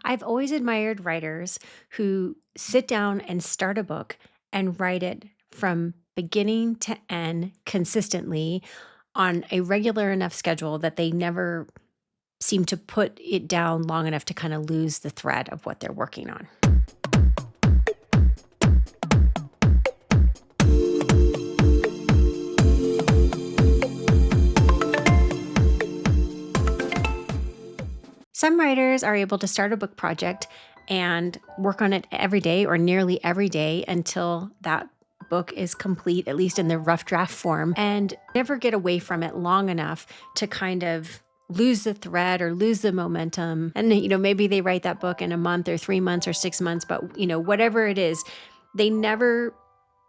I've always admired writers who sit down and start a book and write it from beginning to end consistently on a regular enough schedule that they never seem to put it down long enough to kind of lose the thread of what they're working on. Some writers are able to start a book project and work on it every day or nearly every day until that book is complete, at least in the rough draft form, and never get away from it long enough to kind of lose the thread or lose the momentum. And, maybe they write that book in a month or 3 months or 6 months, but, whatever it is, they never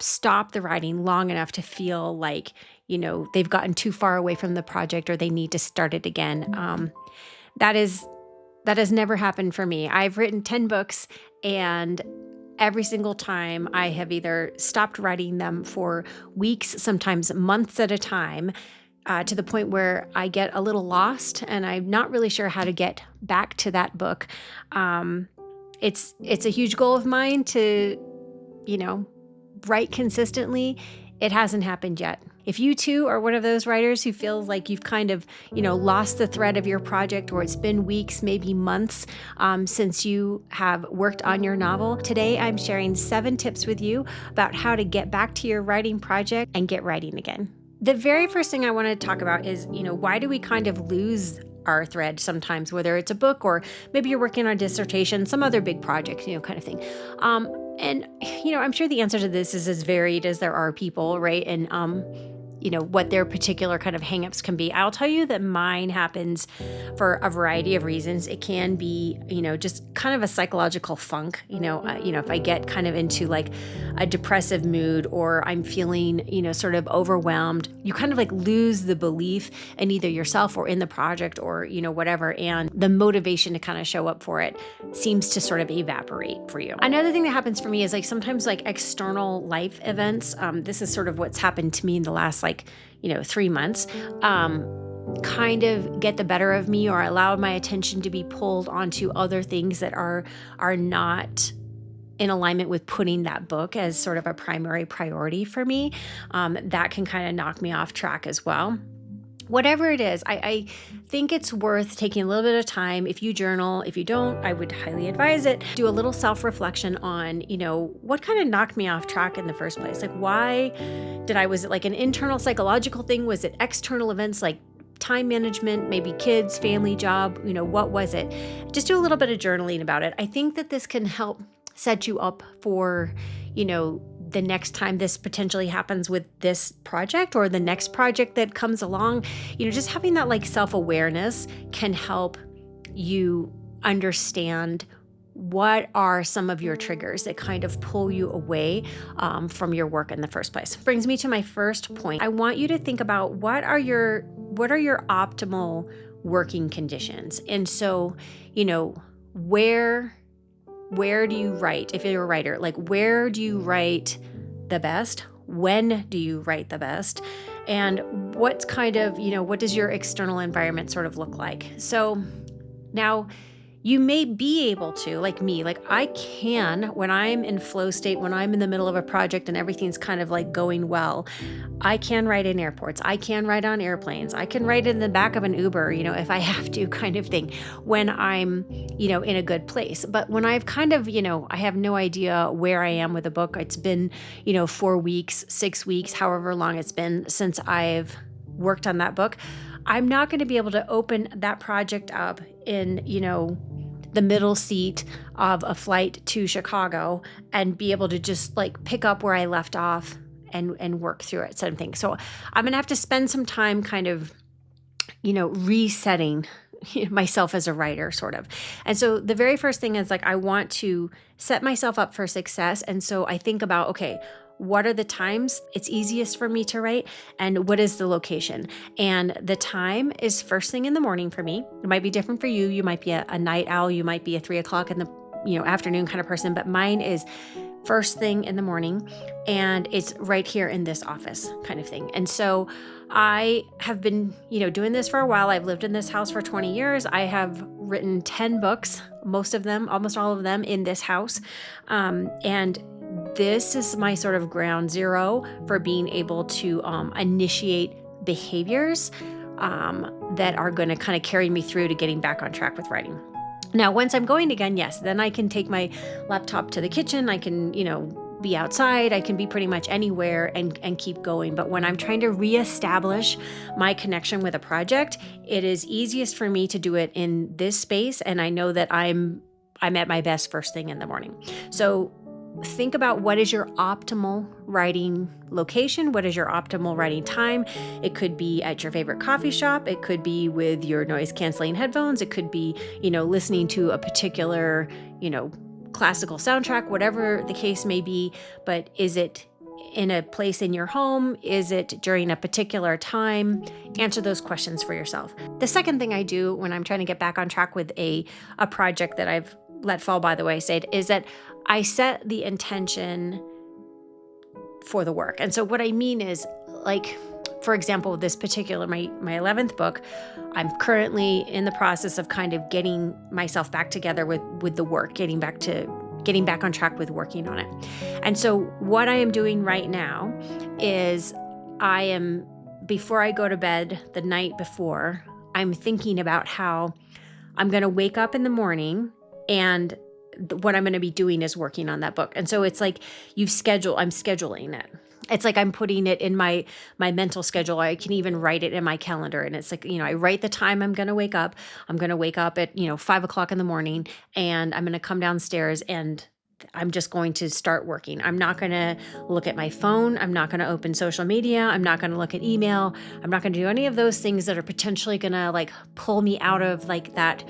stop the writing long enough to feel like, they've gotten too far away from the project or they need to start it again. That has never happened for me. I've written 10 books, and every single time I have either stopped writing them for weeks, sometimes months at a time, to the point where I get a little lost and I'm not really sure how to get back to that book. It's a huge goal of mine to, write consistently. It hasn't happened yet. If you too are one of those writers who feels like you've kind of, lost the thread of your project, or it's been weeks, maybe months, since you have worked on your novel, today I'm sharing 7 tips with you about how to get back to your writing project and get writing again. The very first thing I want to talk about is, why do we kind of lose our thread sometimes, whether it's a book or maybe you're working on a dissertation, some other big project, kind of thing. And I'm sure the answer to this is as varied as there are people, right? And, what their particular kind of hangups can be. I'll tell you that mine happens for a variety of reasons. It can be, just kind of a psychological funk, if I get kind of into like a depressive mood or I'm feeling, sort of overwhelmed, you kind of like lose the belief in either yourself or in the project or, whatever. And the motivation to kind of show up for it seems to sort of evaporate for you. Another thing that happens for me is like sometimes like external life events. This is sort of what's happened to me in the last 3 months, kind of get the better of me or allow my attention to be pulled onto other things that are not in alignment with putting that book as sort of a primary priority for me. That can kind of knock me off track as well. Whatever it is, I think it's worth taking a little bit of time. If you journal, if you don't, I would highly advise it. Do a little self-reflection on, what kind of knocked me off track in the first place? Like, why was it like an internal psychological thing? Was it external events like time management, maybe kids, family, job? What was it? Just do a little bit of journaling about it. I think that this can help set you up for, the next time this potentially happens with this project or the next project that comes along. Just having that like self-awareness can help you understand what are some of your triggers that kind of pull you away from your work in the first place. Brings me to my first point. I want you to think about what are your optimal working conditions. And so, where do you write? If you're a writer, like where do you write the best? When do you write the best? And what's kind of, what does your external environment sort of look like? So now you may be able to, like me, like I can, when I'm in flow state, when I'm in the middle of a project and everything's kind of like going well, I can write in airports. I can write on airplanes. I can write in the back of an Uber, if I have to, kind of thing, when I'm, in a good place. But when I've kind of, I have no idea where I am with a book. It's been, 4 weeks, 6 weeks, however long it's been since I've worked on that book. I'm not going to be able to open that project up in, the middle seat of a flight to Chicago and be able to just like pick up where I left off and work through it, sort of thing. So I'm going to have to spend some time kind of, resetting myself as a writer, sort of. And so the very first thing is like, I want to set myself up for success. And so I think about, okay, what are the times it's easiest for me to write, and what is the location? And the time is first thing in the morning for me. It might be different for you. You might be a night owl. You might be a 3 o'clock in the afternoon kind of person, but mine is first thing in the morning, and it's right here in this office kind of thing. And so I have been, doing this for a while. I've lived in this house for 20 years. I have written 10 books, most of them, almost all of them in this house. And this is my sort of ground zero for being able to initiate behaviors that are going to kind of carry me through to getting back on track with writing. Now, once I'm going again, yes, then I can take my laptop to the kitchen. I can, be outside. I can be pretty much anywhere and keep going. But when I'm trying to reestablish my connection with a project, it is easiest for me to do it in this space. And I know that I'm at my best first thing in the morning. So think about what is your optimal writing location? What is your optimal writing time? It could be at your favorite coffee shop. It could be with your noise canceling headphones. It could be, listening to a particular, classical soundtrack, whatever the case may be. But is it in a place in your home? Is it during a particular time? Answer those questions for yourself. The second thing I do when I'm trying to get back on track with a project that I've let fall by the wayside is that I set the intention for the work. And so what I mean is, like, for example, this particular, my 11th book, I'm currently in the process of kind of getting myself back together with the work, getting back on track with working on it. And so what I am doing right now is before I go to bed the night before, I'm thinking about how I'm going to wake up in the morning and what I'm going to be doing is working on that book. And so it's like I'm scheduling it. It's like I'm putting it in my mental schedule. I can even write it in my calendar. And it's like, I write the time I'm going to wake up. I'm going to wake up at, 5:00 in the morning, and I'm going to come downstairs and I'm just going to start working. I'm not going to look at my phone. I'm not going to open social media. I'm not going to look at email. I'm not going to do any of those things that are potentially going to pull me out of that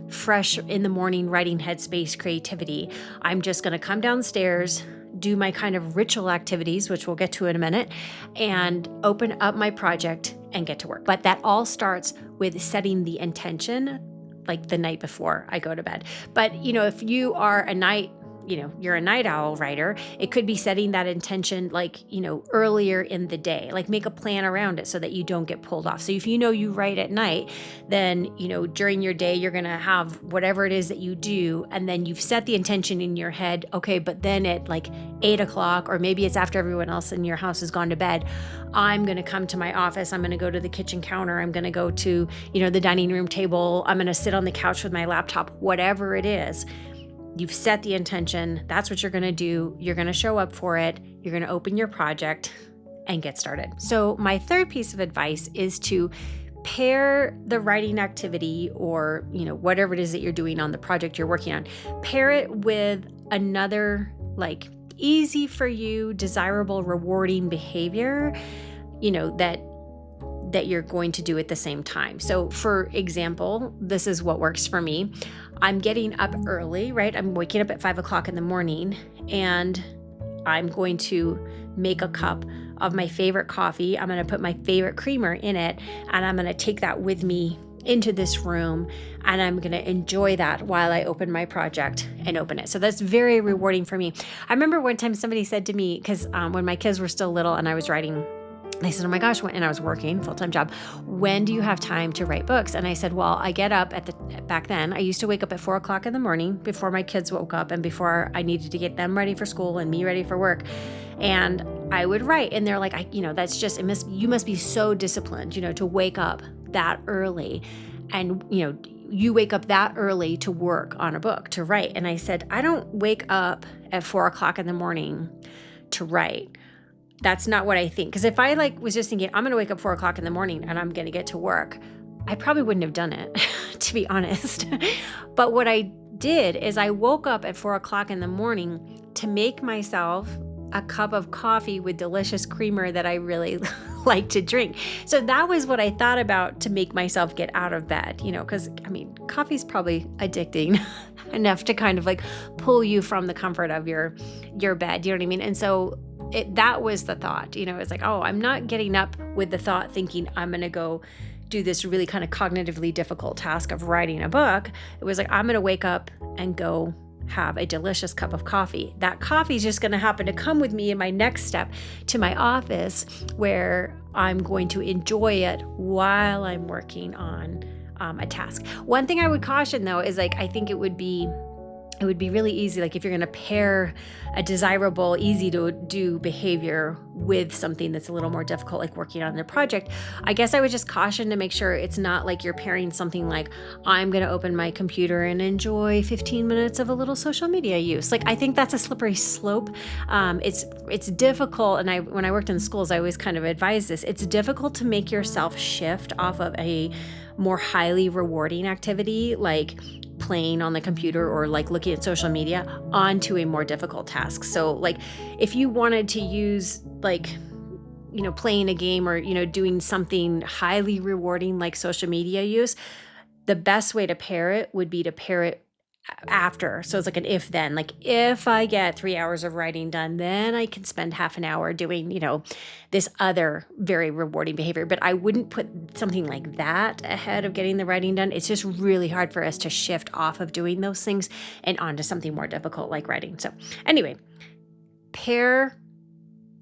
fresh in the morning writing headspace creativity. I'm just going to come downstairs, do my kind of ritual activities, which we'll get to in a minute, and open up my project and get to work. But that all starts with setting the intention the night before I go to bed. But, if you are you're a night owl writer, it could be setting that intention earlier in the day, make a plan around it so that you don't get pulled off. So if you write at night, then during your day you're going to have whatever it is that you do, and then you've set the intention in your head, okay, but then at 8:00, or maybe it's after everyone else in your house has gone to bed, I'm going to come to my office, I'm going to go to the kitchen counter, I'm going to go to the dining room table, I'm going to sit on the couch with my laptop, whatever it is. You've set the intention. That's what you're going to do. You're going to show up for it. You're going to open your project and get started. So my third piece of advice is to pair the writing activity, or, whatever it is that you're doing on the project you're working on, pair it with another easy for you, desirable, rewarding behavior, that you're going to do at the same time. So for example, this is what works for me. I'm getting up early, right? I'm waking up at 5:00 in the morning, and I'm going to make a cup of my favorite coffee. I'm going to put my favorite creamer in it, and I'm going to take that with me into this room, and I'm going to enjoy that while I open my project and open it. So that's very rewarding for me. I remember one time somebody said to me, because when my kids were still little and I was writing, they said, oh my gosh, and I was working full-time job, when do you have time to write books? And I said, well, I get up back then, I used to wake up at 4:00 in the morning before my kids woke up and before I needed to get them ready for school and me ready for work. And I would write, and they're like, that's just, you must be so disciplined, to wake up that early. And, you wake up that early to work on a book, to write. And I said, I don't wake up at 4:00 in the morning to write. That's not what I think. Because if I was just thinking, I'm going to wake up 4:00 in the morning and I'm going to get to work, I probably wouldn't have done it, to be honest. But what I did is I woke up at 4:00 in the morning to make myself a cup of coffee with delicious creamer that I really like to drink. So that was what I thought about to make myself get out of bed, because coffee's probably addicting enough to kind of pull you from the comfort of your bed. You know what I mean? And so that was the thought, it's I'm not getting up with the thought thinking I'm going to go do this really kind of cognitively difficult task of writing a book. It was I'm going to wake up and go have a delicious cup of coffee. That coffee is just going to happen to come with me in my next step to my office, where I'm going to enjoy it while I'm working on a task. One thing I would caution though is like, I think it would be really easy, like if you're going to pair a desirable, easy to do behavior with something that's a little more difficult, like working on the project, I guess I would just caution to make sure it's not like you're pairing something like, I'm going to open my computer and enjoy 15 minutes of a little social media use. Like, I think that's a slippery slope. It's difficult. And when I worked in schools, I always kind of advise this. It's difficult to make yourself shift off of a more highly rewarding activity, like playing on the computer or like looking at social media, onto a more difficult task. So like if you wanted to use like, playing a game or, doing something highly rewarding like social media use, the best way to pair it would be to pair it after. So it's like an if then, like if I get 3 hours of writing done, then I can spend half an hour doing, this other very rewarding behavior. But I wouldn't put something like that ahead of getting the writing done. It's just really hard for us to shift off of doing those things and onto something more difficult like writing. So anyway, pair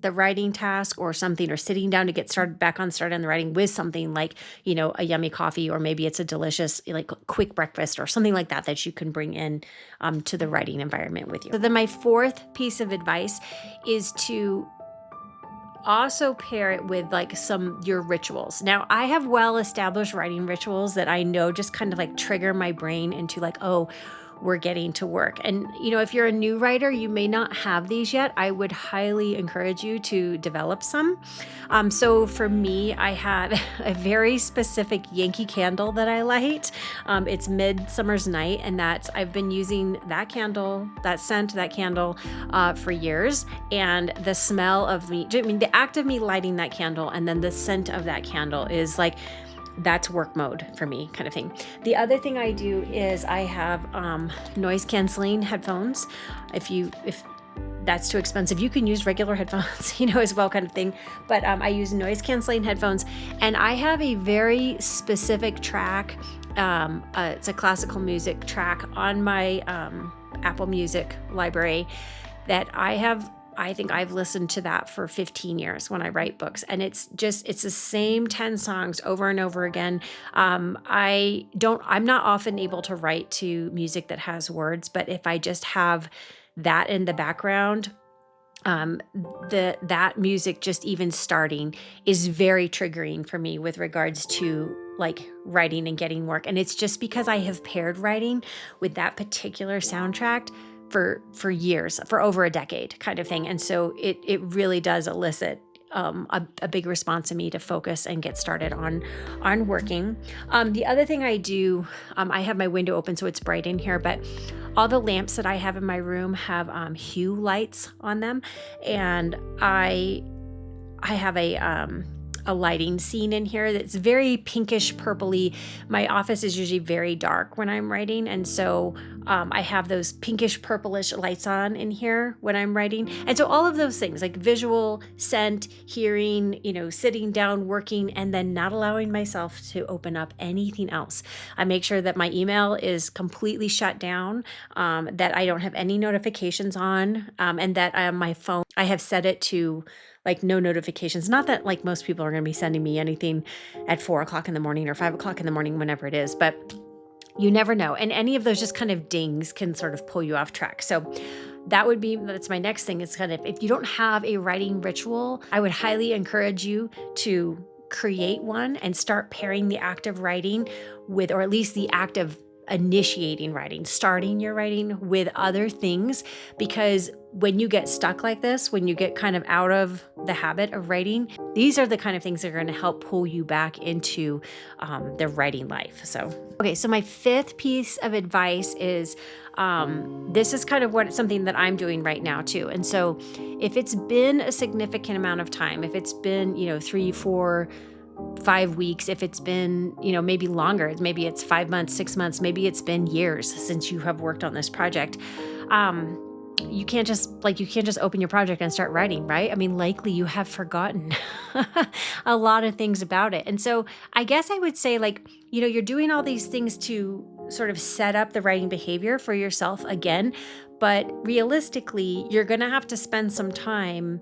the writing task or something, or sitting down to get started on the writing with something like, a yummy coffee, or maybe it's a delicious, like quick breakfast or something like that you can bring in to the writing environment with you. So then my fourth piece of advice is to also pair it with like your rituals. Now I have well-established writing rituals that I know just kind of like trigger my brain into like, oh, we're getting to work. And, if you're a new writer, you may not have these yet. I would highly encourage you to develop some. So for me, I have a very specific Yankee candle that I light. It's Midsummer's Night, and I've been using that candle, that scent, that candle for years. And the smell of the act of me lighting that candle and then the scent of that candle is like, that's work mode for me, kind of thing. The other thing I do is I have noise canceling headphones. If that's too expensive, you can use regular headphones, as well, kind of thing. But I use noise canceling headphones, and I have a very specific track. It's a classical music track on my Apple Music library that I think I've listened to that for 15 years when I write books, and it's the same 10 songs over and over again. I'm not often able to write to music that has words, but if I just have that in the background, that music just even starting is very triggering for me with regards to like writing and getting work. And it's just because I have paired writing with that particular soundtrack for years, for over a decade, kind of thing. And so it really does elicit a big response in me to focus and get started on working. The other thing I do, I have my window open so it's bright in here, but all the lamps that I have in my room have hue lights on them, and I have a lighting scene in here that's very pinkish purpley. My office is usually very dark when I'm writing, and so I have those pinkish purplish lights on in here when I'm writing. And so all of those things, like visual, scent, hearing, sitting down, working, and then not allowing myself to open up anything else. I make sure that my email is completely shut down, that I don't have any notifications on, and that my phone, I have set it to like no notifications. Not that like most people are going to be sending me anything at 4 o'clock in the morning or 5 o'clock in the morning, whenever it is, but you never know. And any of those just kind of dings can sort of pull you off track. So that's my next thing, is kind of, if you don't have a writing ritual, I would highly encourage you to create one and start pairing the act of writing with, or at least the act of initiating writing, starting your writing with other things. Because when you get stuck like this, when you get kind of out of the habit of writing, these are the kind of things that are going to help pull you back into the writing life. So my fifth piece of advice is, this is kind of something that I'm doing right now too. And so if it's been a significant amount of time, if it's been, 3, 4, 5 weeks, if it's been, maybe longer, maybe it's 5 months, 6 months, maybe it's been years since you have worked on this project. You can't just open your project and start writing, right? I mean, likely you have forgotten a lot of things about it. And so I guess I would say, like, you're doing all these things to sort of set up the writing behavior for yourself again, but realistically, you're going to have to spend some time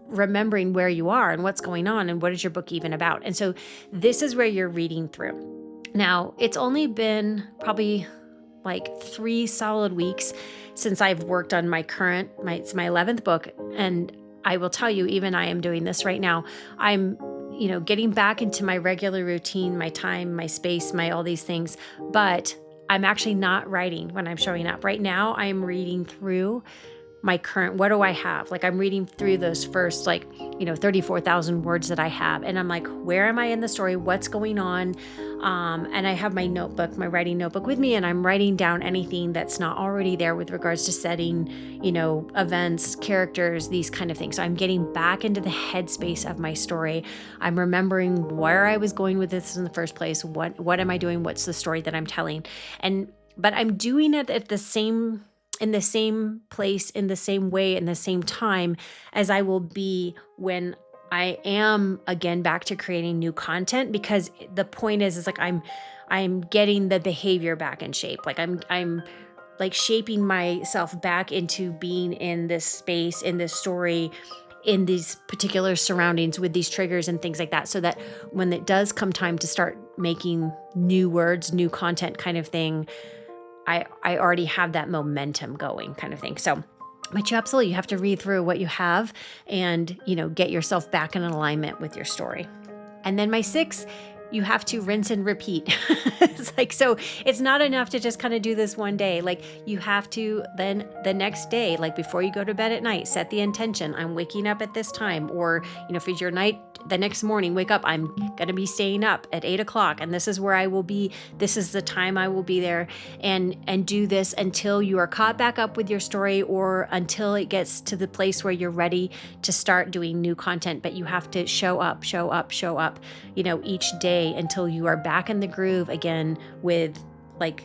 remembering where you are and what's going on and what is your book even about. And so this is where you're reading through. Now, it's only been probably like 3 solid weeks since I've worked on it's my 11th book. And I will tell you, even I am doing this right now. I'm, getting back into my regular routine, my time, my space, my all these things. But I'm actually not writing when I'm showing up. Right now, I'm reading through my current, what do I have? Like I'm reading through those first 34,000 words that I have. And I'm like, where am I in the story? What's going on? And I have my notebook, my writing notebook with me, and I'm writing down anything that's not already there with regards to setting, events, characters, these kind of things. So I'm getting back into the headspace of my story. I'm remembering where I was going with this in the first place. What am I doing? What's the story that I'm telling? But I'm doing it in the same place, in the same way, in the same time as I will be when I am again back to creating new content, because the point is like I'm getting the behavior back in shape. Like I'm like shaping myself back into being in this space, in this story, in these particular surroundings with these triggers and things like that, so that when it does come time to start making new words, new content kind of thing, I already have that momentum going kind of thing. So, but you have to read through what you have and, get yourself back in alignment with your story. And then my 6, you have to rinse and repeat. So it's not enough to just kind of do this one day. Like you have to then the next day, like before you go to bed at night, set the intention. I'm waking up at this time, or, for your night, the next morning, wake up, I'm going to be staying up at 8:00 and this is where I will be. This is the time I will be there, and do this until you are caught back up with your story, or until it gets to the place where you're ready to start doing new content. But you have to show up, each day until you are back in the groove again with like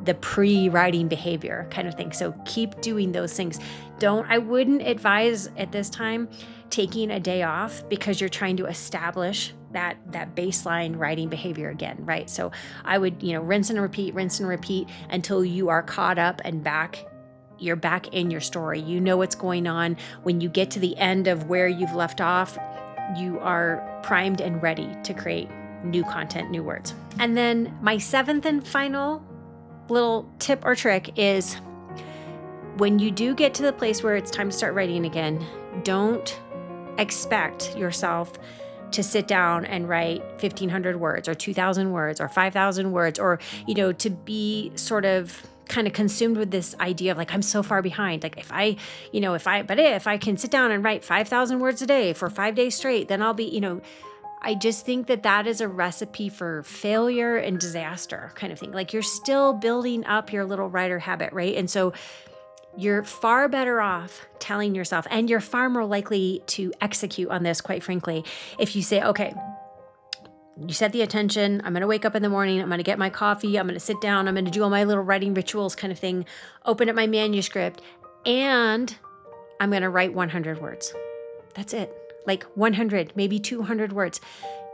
the pre-writing behavior kind of thing. So keep doing those things. I wouldn't advise at this time taking a day off because you're trying to establish that baseline writing behavior again, right? So I would, rinse and repeat until you are caught up and back. You're back in your story. You know what's going on. When you get to the end of where you've left off, you are primed and ready to create new content, new words. And then my 7th and final little tip or trick is when you do get to the place where it's time to start writing again, don't expect yourself to sit down and write 1,500 words or 2,000 words or 5,000 words, or, to be sort of kind of consumed with this idea of like, I'm so far behind. Like if I can sit down and write 5,000 words a day for 5 days straight, then I'll be, I just think that is a recipe for failure and disaster kind of thing. Like you're still building up your little writer habit, right? And so you're far better off telling yourself, and you're far more likely to execute on this, quite frankly, if you say, okay, you set the intention, I'm going to wake up in the morning, I'm going to get my coffee, I'm going to sit down, I'm going to do all my little writing rituals kind of thing, open up my manuscript, and I'm going to write 100 words. That's it. Like 100, maybe 200 words.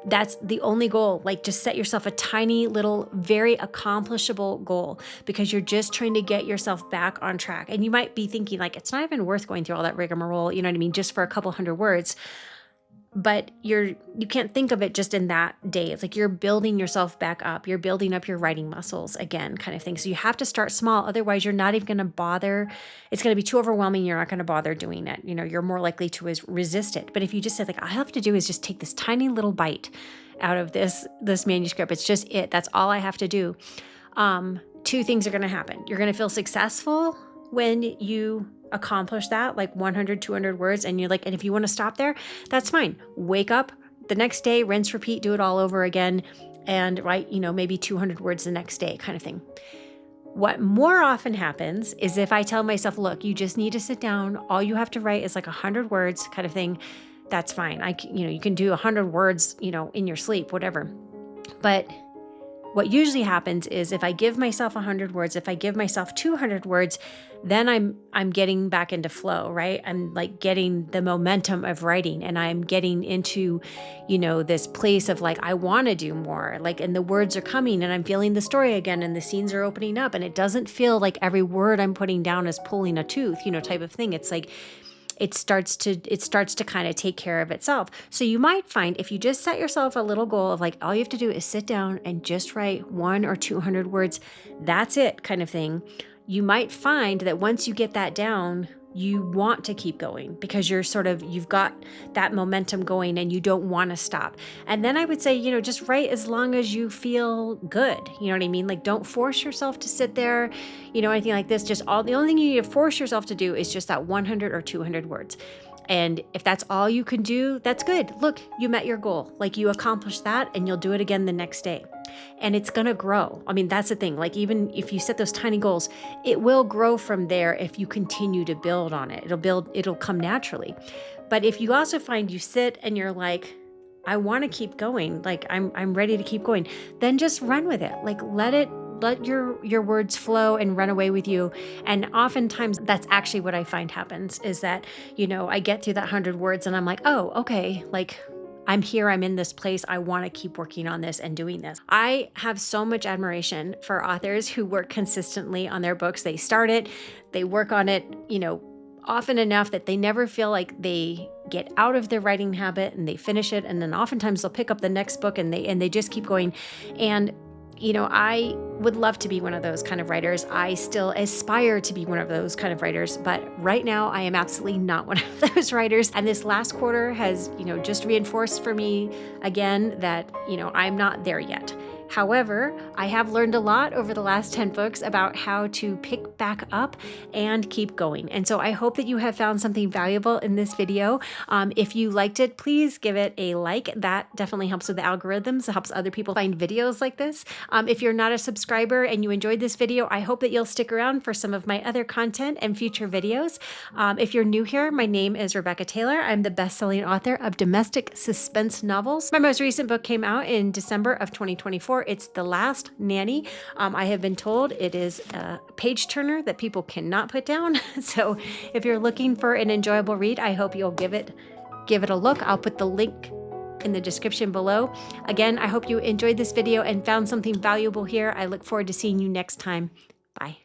That's the only goal. Like just set yourself a tiny little, very accomplishable goal, because you're just trying to get yourself back on track. And you might be thinking like, it's not even worth going through all that rigmarole, you know what I mean? Just for a couple hundred words. But you can't think of it just in that day. It's like you're building yourself back up. You're building up your writing muscles again, kind of thing. So you have to start small. Otherwise, you're not even going to bother. It's going to be too overwhelming. You're not going to bother doing it. You're more likely to resist it. But if you just said like, all I have to do is just take this tiny little bite out of this manuscript. It's just it. That's all I have to do. 2 things are going to happen. You're going to feel successful when you accomplish that, like 100, 200 words. And you're like, and if you want to stop there, that's fine. Wake up the next day, rinse, repeat, do it all over again, and write, maybe 200 words the next day kind of thing. What more often happens is if I tell myself, look, you just need to sit down. All you have to write is like 100 words kind of thing. That's fine. You can do 100 words, in your sleep, whatever. But what usually happens is if I give myself 100 words, if I give myself 200 words, then I'm getting back into flow, right? I'm like getting the momentum of writing, and I'm getting into, this place of like, I want to do more, like, and the words are coming and I'm feeling the story again and the scenes are opening up, and it doesn't feel like every word I'm putting down is pulling a tooth, type of thing. It's like, it starts to kind of take care of itself. So you might find if you just set yourself a little goal of like, all you have to do is sit down and just write 100 or 200 words, that's it kind of thing. You might find that once you get that down, you want to keep going because you've got that momentum going and you don't want to stop. And then I would say, just write as long as you feel good. You know what I mean? Like, don't force yourself to sit there, anything like this. The only thing you need to force yourself to do is just that 100 or 200 words. And if that's all you can do, that's good. Look, you met your goal. Like, you accomplished that and you'll do it again the next day. And it's going to grow. I mean, that's the thing. Like, even if you set those tiny goals, it will grow from there if you continue to build on it. It'll come naturally. But if you also find you sit and you're like, I want to keep going, like I'm ready to keep going, then just run with it. Like, let your words flow and run away with you. And oftentimes that's actually what I find happens is that, I get through that 100 words and I'm like, oh, okay, like I'm here, I'm in this place, I want to keep working on this and doing this. I have so much admiration for authors who work consistently on their books. They start it, they work on it, often enough that they never feel like they get out of their writing habit, and they finish it. And then oftentimes they'll pick up the next book and they just keep going. And I would love to be one of those kind of writers. I still aspire to be one of those kind of writers, but right now I am absolutely not one of those writers. And this last quarter has, just reinforced for me again that, I'm not there yet. However, I have learned a lot over the last 10 books about how to pick back up and keep going. And so I hope that you have found something valuable in this video. If you liked it, please give it a like. That definitely helps with the algorithms. It helps other people find videos like this. If you're not a subscriber and you enjoyed this video, I hope that you'll stick around for some of my other content and future videos. If you're new here, my name is Rebecca Taylor. I'm the best-selling author of domestic suspense novels. My most recent book came out in December of 2024. It's The Last Nanny. I have been told it is a page turner that people cannot put down. So if you're looking for an enjoyable read, I hope you'll give it a look. I'll put the link in the description below. Again, I hope you enjoyed this video and found something valuable here. I look forward to seeing you next time. Bye.